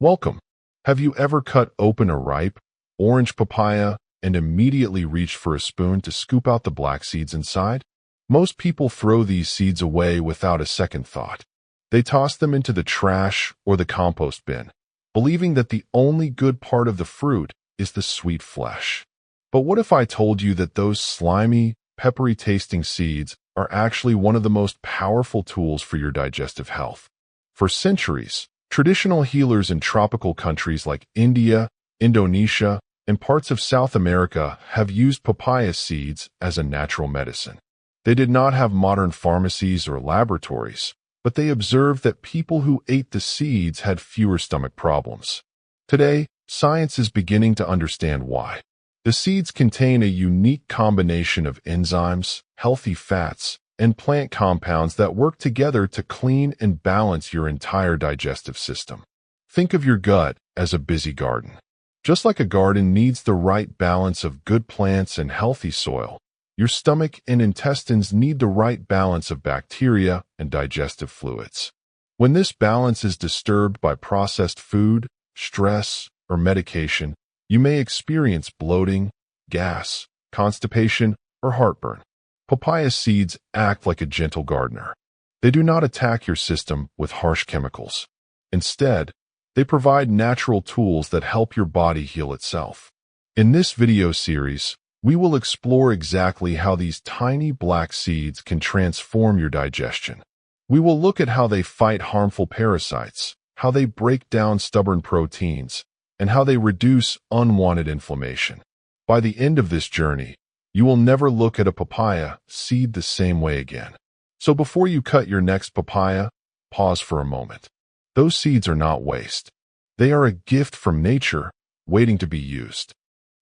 Welcome. Have you ever cut open a ripe, orange papaya and immediately reached for a spoon to scoop out the black seeds inside? Most people throw these seeds away without a second thought. They toss them into the trash or the compost bin, believing that the only good part of the fruit is the sweet flesh. But what if I told you that those slimy, peppery-tasting seeds are actually one of the most powerful tools for your digestive health? For centuries, traditional healers in tropical countries like India, Indonesia, and parts of South America have used papaya seeds as a natural medicine. They did not have modern pharmacies or laboratories, but they observed that people who ate the seeds had fewer stomach problems. Today, science is beginning to understand why. The seeds contain a unique combination of enzymes, healthy fats, and plant compounds that work together to clean and balance your entire digestive system. Think of your gut as a busy garden. Just like a garden needs the right balance of good plants and healthy soil, your stomach and intestines need the right balance of bacteria and digestive fluids. When this balance is disturbed by processed food, stress, or medication, you may experience bloating, gas, constipation, or heartburn. Papaya seeds act like a gentle gardener. They do not attack your system with harsh chemicals. Instead, they provide natural tools that help your body heal itself. In this video series, we will explore exactly how these tiny black seeds can transform your digestion. We will look at how they fight harmful parasites, how they break down stubborn proteins, and how they reduce unwanted inflammation. By the end of this journey, you will never look at a papaya seed the same way again. So before you cut your next papaya, pause for a moment. Those seeds are not waste. They are a gift from nature, waiting to be used.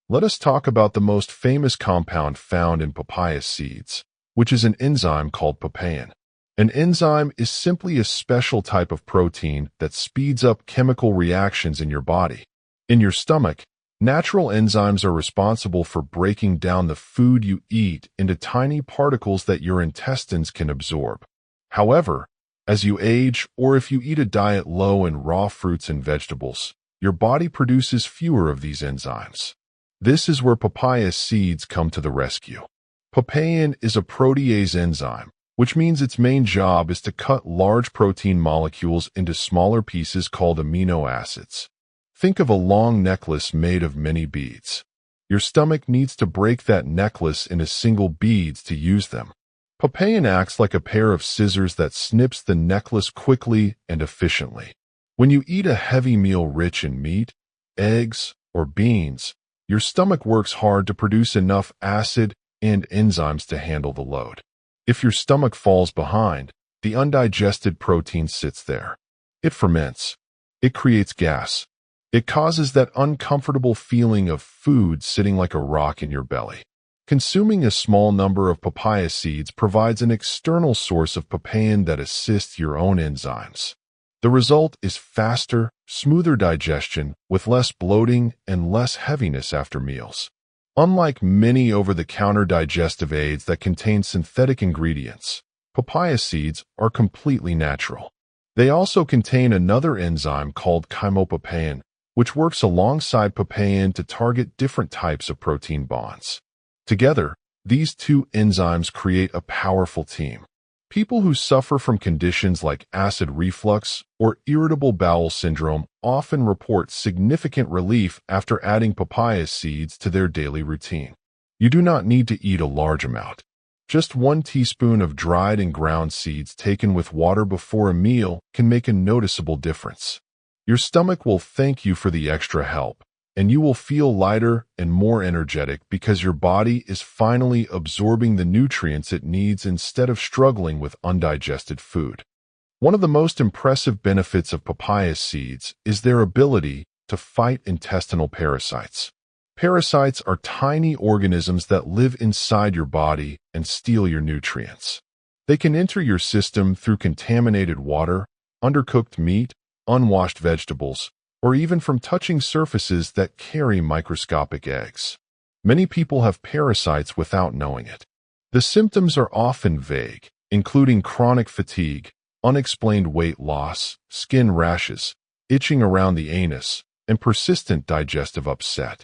Let us talk about the most famous compound found in papaya seeds, which is an enzyme called papain. An enzyme is simply a special type of protein that speeds up chemical reactions in your body. In your stomach, natural enzymes are responsible for breaking down the food you eat into tiny particles that your intestines can absorb. However, as you age or if you eat a diet low in raw fruits and vegetables, your body produces fewer of these enzymes. This is where papaya seeds come to the rescue. Papain is a protease enzyme, which means its main job is to cut large protein molecules into smaller pieces called amino acids. Think of a long necklace made of many beads. Your stomach needs to break that necklace into single beads to use them. Papain acts like a pair of scissors that snips the necklace quickly and efficiently. When you eat a heavy meal rich in meat, eggs, or beans, your stomach works hard to produce enough acid and enzymes to handle the load. If your stomach falls behind, the undigested protein sits there. It ferments. It creates gas. It causes that uncomfortable feeling of food sitting like a rock in your belly. Consuming a small number of papaya seeds provides an external source of papain that assists your own enzymes. The result is faster, smoother digestion with less bloating and less heaviness after meals. Unlike many over-the-counter digestive aids that contain synthetic ingredients, papaya seeds are completely natural. They also contain another enzyme called chymopapain, which works alongside papain to target different types of protein bonds. Together, these two enzymes create a powerful team. People who suffer from conditions like acid reflux or irritable bowel syndrome often report significant relief after adding papaya seeds to their daily routine. You do not need to eat a large amount. Just 1 teaspoon of dried and ground seeds taken with water before a meal can make a noticeable difference. Your stomach will thank you for the extra help, and you will feel lighter and more energetic because your body is finally absorbing the nutrients it needs instead of struggling with undigested food. One of the most impressive benefits of papaya seeds is their ability to fight intestinal parasites. Parasites are tiny organisms that live inside your body and steal your nutrients. They can enter your system through contaminated water, undercooked meat, unwashed vegetables, or even from touching surfaces that carry microscopic eggs. Many people have parasites without knowing it. The symptoms are often vague, including chronic fatigue, unexplained weight loss, skin rashes, itching around the anus, and persistent digestive upset.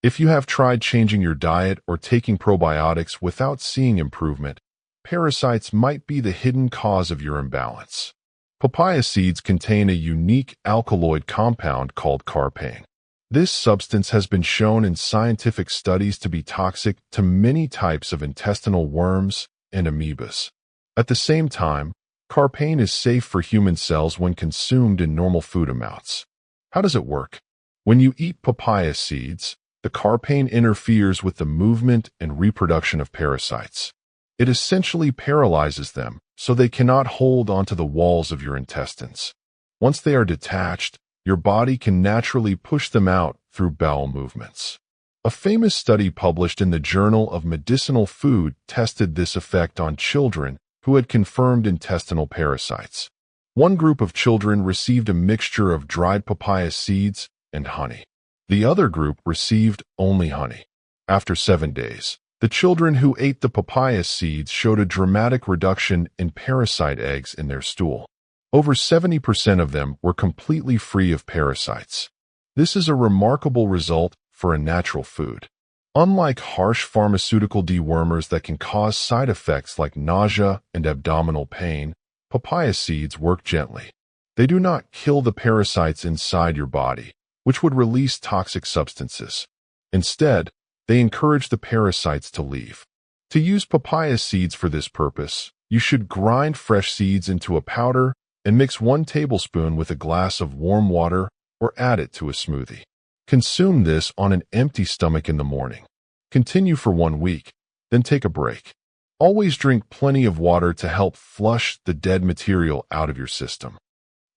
If you have tried changing your diet or taking probiotics without seeing improvement, parasites might be the hidden cause of your imbalance. Papaya seeds contain a unique alkaloid compound called carpane. This substance has been shown in scientific studies to be toxic to many types of intestinal worms and amoebas. At the same time, carpane is safe for human cells when consumed in normal food amounts. How does it work? When you eat papaya seeds, the carpane interferes with the movement and reproduction of parasites. It essentially paralyzes them, so they cannot hold onto the walls of your intestines. Once they are detached, your body can naturally push them out through bowel movements. A famous study published in the Journal of Medicinal Food tested this effect on children who had confirmed intestinal parasites. One group of children received a mixture of dried papaya seeds and honey. The other group received only honey. After 7 days, the children who ate the papaya seeds showed a dramatic reduction in parasite eggs in their stool. Over 70% of them were completely free of parasites. This is a remarkable result for a natural food. Unlike harsh pharmaceutical dewormers that can cause side effects like nausea and abdominal pain, papaya seeds work gently. They do not kill the parasites inside your body, which would release toxic substances. Instead, they encourage the parasites to leave. To use papaya seeds for this purpose, you should grind fresh seeds into a powder and mix 1 tablespoon with a glass of warm water or add it to a smoothie. Consume this on an empty stomach in the morning. Continue for 1 week, then take a break. Always drink plenty of water to help flush the dead material out of your system.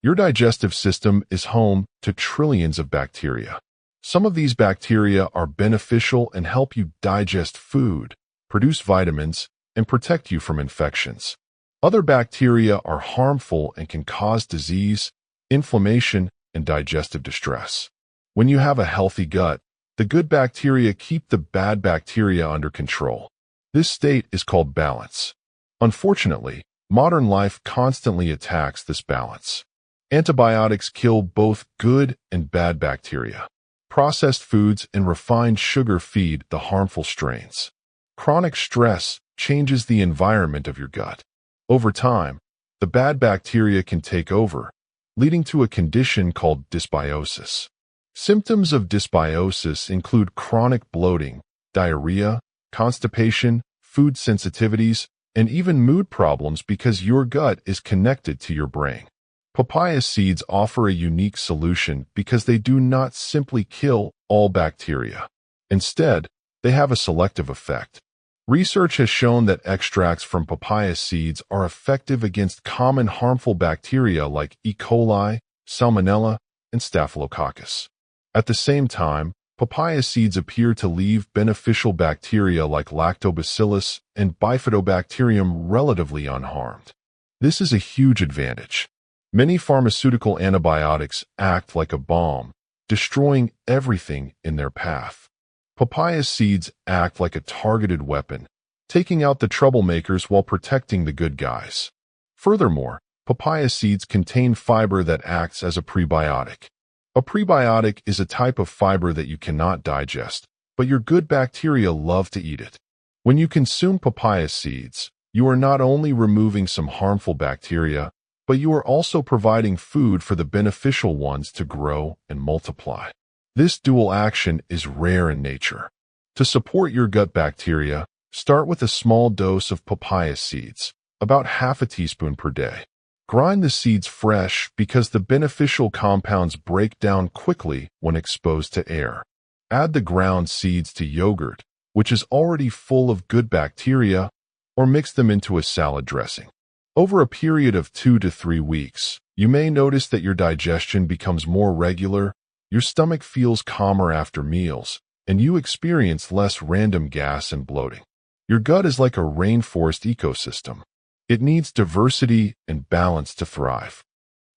Your digestive system is home to trillions of bacteria. Some of these bacteria are beneficial and help you digest food, produce vitamins, and protect you from infections. Other bacteria are harmful and can cause disease, inflammation, and digestive distress. When you have a healthy gut, the good bacteria keep the bad bacteria under control. This state is called balance. Unfortunately, modern life constantly attacks this balance. Antibiotics kill both good and bad bacteria. Processed foods and refined sugar feed the harmful strains. Chronic stress changes the environment of your gut. Over time, the bad bacteria can take over, leading to a condition called dysbiosis. Symptoms of dysbiosis include chronic bloating, diarrhea, constipation, food sensitivities, and even mood problems because your gut is connected to your brain. Papaya seeds offer a unique solution because they do not simply kill all bacteria. Instead, they have a selective effect. Research has shown that extracts from papaya seeds are effective against common harmful bacteria like E. coli, Salmonella, and Staphylococcus. At the same time, papaya seeds appear to leave beneficial bacteria like Lactobacillus and Bifidobacterium relatively unharmed. This is a huge advantage. Many pharmaceutical antibiotics act like a bomb, destroying everything in their path. Papaya seeds act like a targeted weapon, taking out the troublemakers while protecting the good guys. Furthermore, papaya seeds contain fiber that acts as a prebiotic. A prebiotic is a type of fiber that you cannot digest, but your good bacteria love to eat it. When you consume papaya seeds, you are not only removing some harmful bacteria, but you are also providing food for the beneficial ones to grow and multiply. This dual action is rare in nature. To support your gut bacteria, start with a small dose of papaya seeds, about half a teaspoon per day. Grind the seeds fresh because the beneficial compounds break down quickly when exposed to air. Add the ground seeds to yogurt, which is already full of good bacteria, or mix them into a salad dressing. Over a period of 2 to 3 weeks, you may notice that your digestion becomes more regular, your stomach feels calmer after meals, and you experience less random gas and bloating. Your gut is like a rainforest ecosystem. It needs diversity and balance to thrive.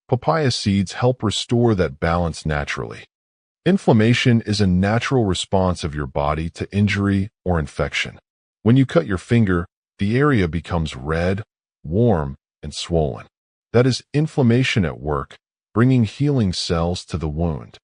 Papaya seeds help restore that balance naturally. Inflammation is a natural response of your body to injury or infection. When you cut your finger, the area becomes red, warm, and swollen. That is inflammation at work, bringing healing cells to the wound.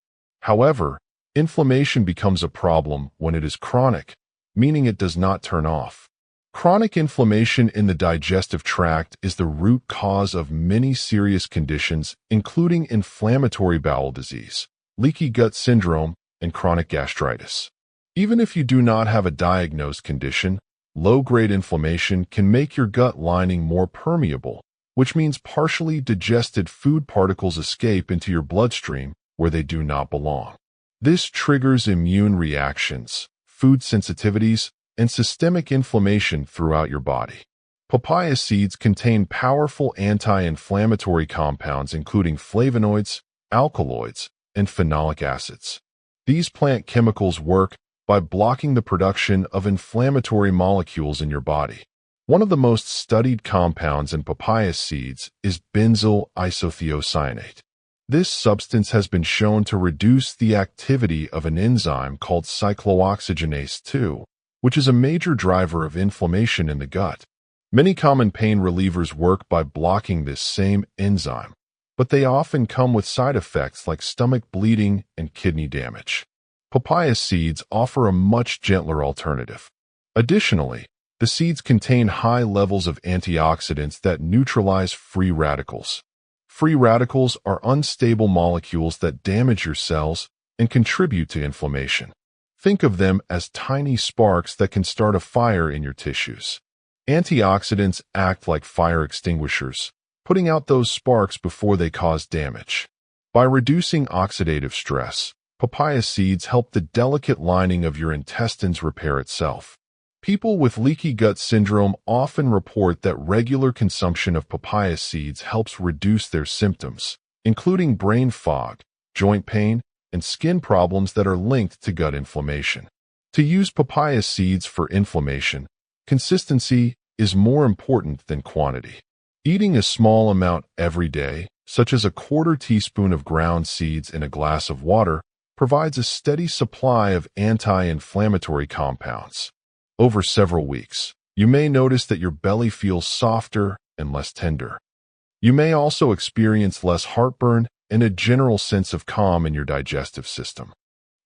However, inflammation becomes a problem when it is chronic, meaning it does not turn off. Chronic inflammation in the digestive tract is the root cause of many serious conditions, including inflammatory bowel disease, leaky gut syndrome, and chronic gastritis. Even if you do not have a diagnosed condition, low-grade inflammation can make your gut lining more permeable, which means partially digested food particles escape into your bloodstream where they do not belong. This triggers immune reactions, food sensitivities, and systemic inflammation throughout your body. Papaya seeds contain powerful anti-inflammatory compounds including flavonoids, alkaloids, and phenolic acids. These plant chemicals work by blocking the production of inflammatory molecules in your body. One of the most studied compounds in papaya seeds is benzyl isothiocyanate. This substance has been shown to reduce the activity of an enzyme called cyclooxygenase 2, which is a major driver of inflammation in the gut. Many common pain relievers work by blocking this same enzyme, but they often come with side effects like stomach bleeding and kidney damage. Papaya seeds offer a much gentler alternative. Additionally, the seeds contain high levels of antioxidants that neutralize free radicals. Free radicals are unstable molecules that damage your cells and contribute to inflammation. Think of them as tiny sparks that can start a fire in your tissues. Antioxidants act like fire extinguishers, putting out those sparks before they cause damage. By reducing oxidative stress, papaya seeds help the delicate lining of your intestines repair itself. People with leaky gut syndrome often report that regular consumption of papaya seeds helps reduce their symptoms, including brain fog, joint pain, and skin problems that are linked to gut inflammation. To use papaya seeds for inflammation, consistency is more important than quantity. Eating a small amount every day, such as a quarter teaspoon of ground seeds in a glass of water, provides a steady supply of anti-inflammatory compounds. Over several weeks, you may notice that your belly feels softer and less tender. You may also experience less heartburn and a general sense of calm in your digestive system.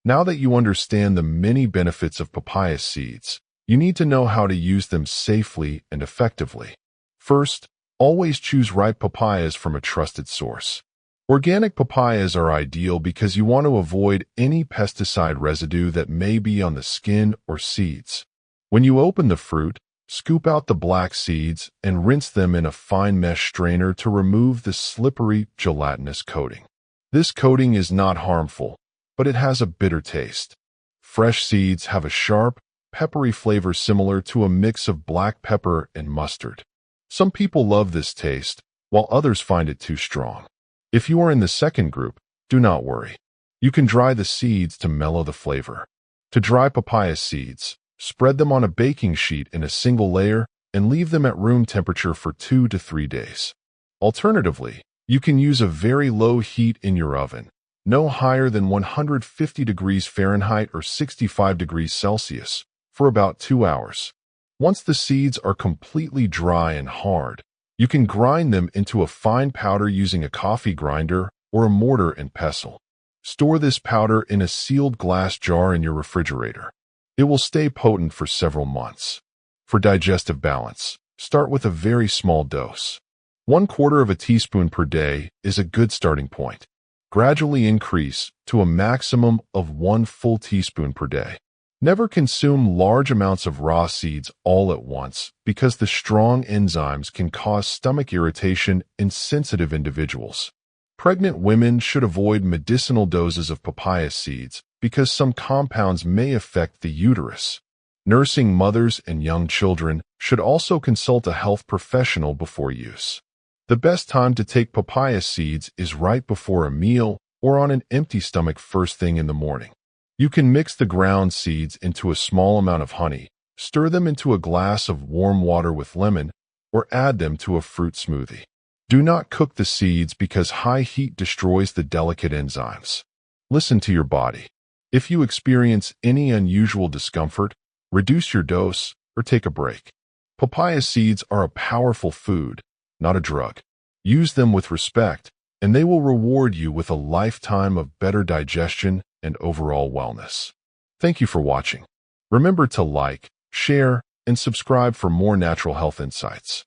Now that you understand the many benefits of papaya seeds, you need to know how to use them safely and effectively. First, always choose ripe papayas from a trusted source. Organic papayas are ideal because you want to avoid any pesticide residue that may be on the skin or seeds. When you open the fruit, scoop out the black seeds and rinse them in a fine mesh strainer to remove the slippery, gelatinous coating. This coating is not harmful, but it has a bitter taste. Fresh seeds have a sharp, peppery flavor similar to a mix of black pepper and mustard. Some people love this taste, while others find it too strong. If you are in the second group, do not worry. You can dry the seeds to mellow the flavor. To dry papaya seeds, spread them on a baking sheet in a single layer and leave them at room temperature for 2 to 3 days. Alternatively, you can use a very low heat in your oven, no higher than 150 degrees Fahrenheit or 65 degrees Celsius, for about 2 hours. Once the seeds are completely dry and hard, you can grind them into a fine powder using a coffee grinder or a mortar and pestle. Store this powder in a sealed glass jar in your refrigerator. It will stay potent for several months. For digestive balance, start with a very small dose. 1/4 teaspoon per day is a good starting point. Gradually increase to a maximum of 1 full teaspoon per day. Never consume large amounts of raw seeds all at once because the strong enzymes can cause stomach irritation in sensitive individuals. Pregnant women should avoid medicinal doses of papaya seeds because some compounds may affect the uterus. Nursing mothers and young children should also consult a health professional before use. The best time to take papaya seeds is right before a meal or on an empty stomach first thing in the morning. You can mix the ground seeds into a small amount of honey, stir them into a glass of warm water with lemon, or add them to a fruit smoothie. Do not cook the seeds because high heat destroys the delicate enzymes. Listen to your body. If you experience any unusual discomfort, reduce your dose or take a break. Papaya seeds are a powerful food, not a drug. Use them with respect, and they will reward you with a lifetime of better digestion and overall wellness. Thank you for watching. Remember to like, share, and subscribe for more natural health insights.